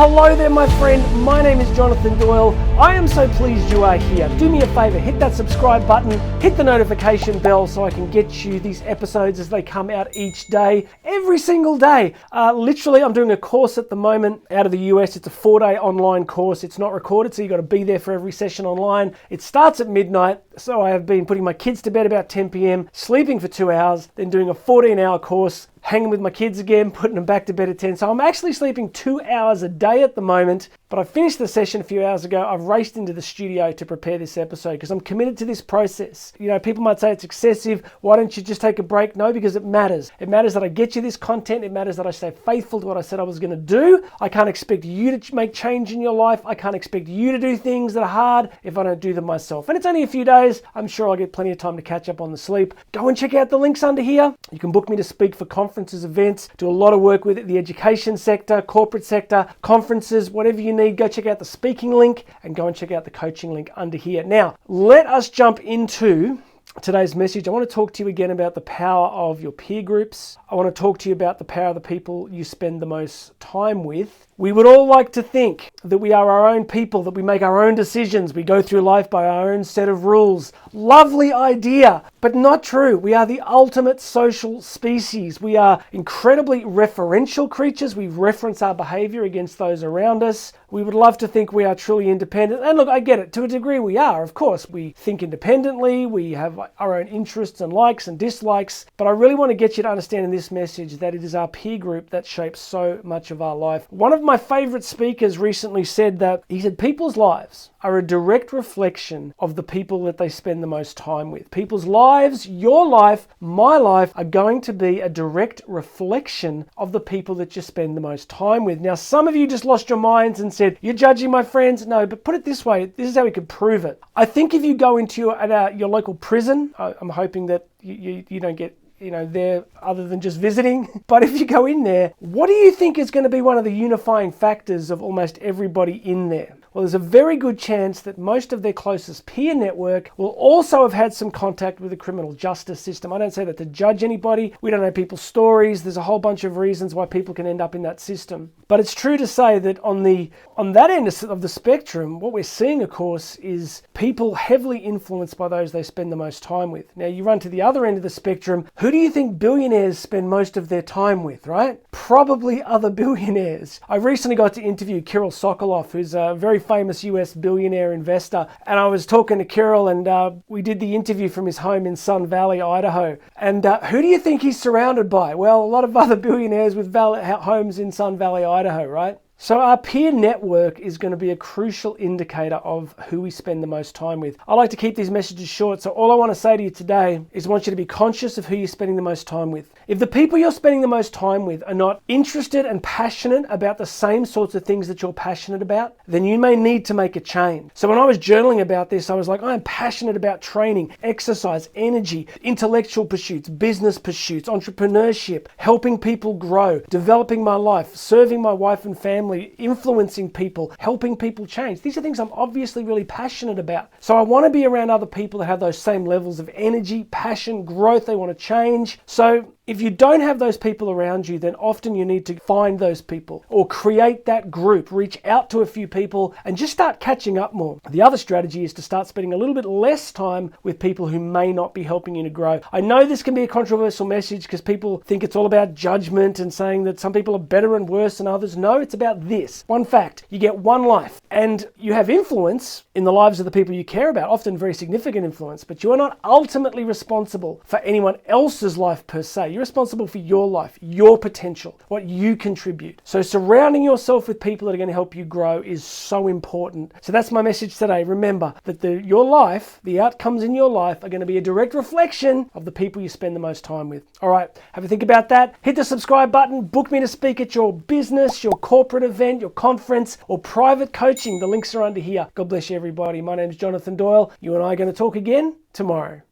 hello there, my friend. My name is Jonathan Doyle. I am so pleased you are here. Do me a favor, hit that subscribe button, hit the notification bell so I can get you these episodes as they come out each day, every single day. Literally, I'm doing a course at the moment out of the US. It's a 4-day online course. It's not recorded, so you got to be there for every session online. It starts at midnight, so I have been putting my kids to bed about 10 p.m., sleeping for 2 hours, then doing a 14-hour course, hanging with my kids again, putting them back to bed at 10. So I'm actually sleeping 2 hours a day at the moment, but I finished the session a few hours ago. I've raced into the studio to prepare this episode because I'm committed to this process. You know, people might say it's excessive. Why don't you just take a break? No, because it matters. It matters that I get you this content. It matters that I stay faithful to what I said I was going to do. I can't expect you to make change in your life. I can't expect you to do things that are hard if I don't do them myself. And it's only a few days. I'm sure I'll get plenty of time to catch up on the sleep. Go and check out the links under here. You can book me to speak for conferences, events, do a lot of work with the education sector, corporate sector, conferences, whatever you need. Go check out the speaking link and go and check out the coaching link under here. Now, let us jump into today's message. I want to talk to you again about the power of your peer groups. I want to talk to you about the power of the people you spend the most time with. We would all like to think that we are our own people, that we make our own decisions, we go through life by our own set of rules. Lovely idea, but not true. We are the ultimate social species. We are incredibly referential creatures. We reference our behavior against those around us. We would love to think we are truly independent. And look, I get it. To a degree we are, of course. We think independently. We have our own interests and likes and dislikes. But I really want to get you to understand in this message that it is our peer group that shapes so much of our life. One of my favorite speakers recently said that, he said, people's lives are a direct reflection of the people that they spend the most time with. People's lives, your life, my life, are going to be a direct reflection of the people that you spend the most time with. Now, some of you just lost your minds and said, you're judging my friends. No, but put it this way, this is how we could prove it. I think if you go into your local prison, I'm hoping that you don't get there other than just visiting. But if you go in there, what do you think is going to be one of the unifying factors of almost everybody in there? Well, there's a very good chance that most of their closest peer network will also have had some contact with the criminal justice system. I don't say that to judge anybody. We don't know people's stories. There's a whole bunch of reasons why people can end up in that system. But it's true to say that on that end of the spectrum, what we're seeing, of course, is people heavily influenced by those they spend the most time with. Now, you run to the other end of the spectrum. Who do you think billionaires spend most of their time with, right? Probably other billionaires. I recently got to interview Kirill Sokolov, who's a very famous US billionaire investor. And I was talking to Kirill, and we did the interview from his home in Sun Valley, Idaho. And who do you think he's surrounded by? Well, a lot of other billionaires with homes in Sun Valley, Idaho, right? So our peer network is going to be a crucial indicator of who we spend the most time with. I like to keep these messages short, so all I want to say to you today is I want you to be conscious of who you're spending the most time with. If the people you're spending the most time with are not interested and passionate about the same sorts of things that you're passionate about, then you may need to make a change. So when I was journaling about this, I was like, I'm passionate about training, exercise, energy, intellectual pursuits, business pursuits, entrepreneurship, helping people grow, developing my life, serving my wife and family, influencing people, helping people change. These are things I'm obviously really passionate about. So I want to be around other people that have those same levels of energy, passion, growth. They want to change. So if you don't have those people around you, then often you need to find those people or create that group, reach out to a few people and just start catching up more. The other strategy is to start spending a little bit less time with people who may not be helping you to grow. I know this can be a controversial message because people think it's all about judgment and saying that some people are better and worse than others. No, it's about this. One fact, you get one life and you have influence in the lives of the people you care about, often very significant influence, but you are not ultimately responsible for anyone else's life per se. You're responsible for your life, your potential, what you contribute. So surrounding yourself with people that are going to help you grow is so important. So that's my message today. Remember that your life, the outcomes in your life are going to be a direct reflection of the people you spend the most time with. All right, have a think about that. Hit the subscribe button, book me to speak at your business, your corporate event, your conference, or private coaching. The links are under here. God bless you, everybody. My name is Jonathan Doyle. You and I are going to talk again tomorrow.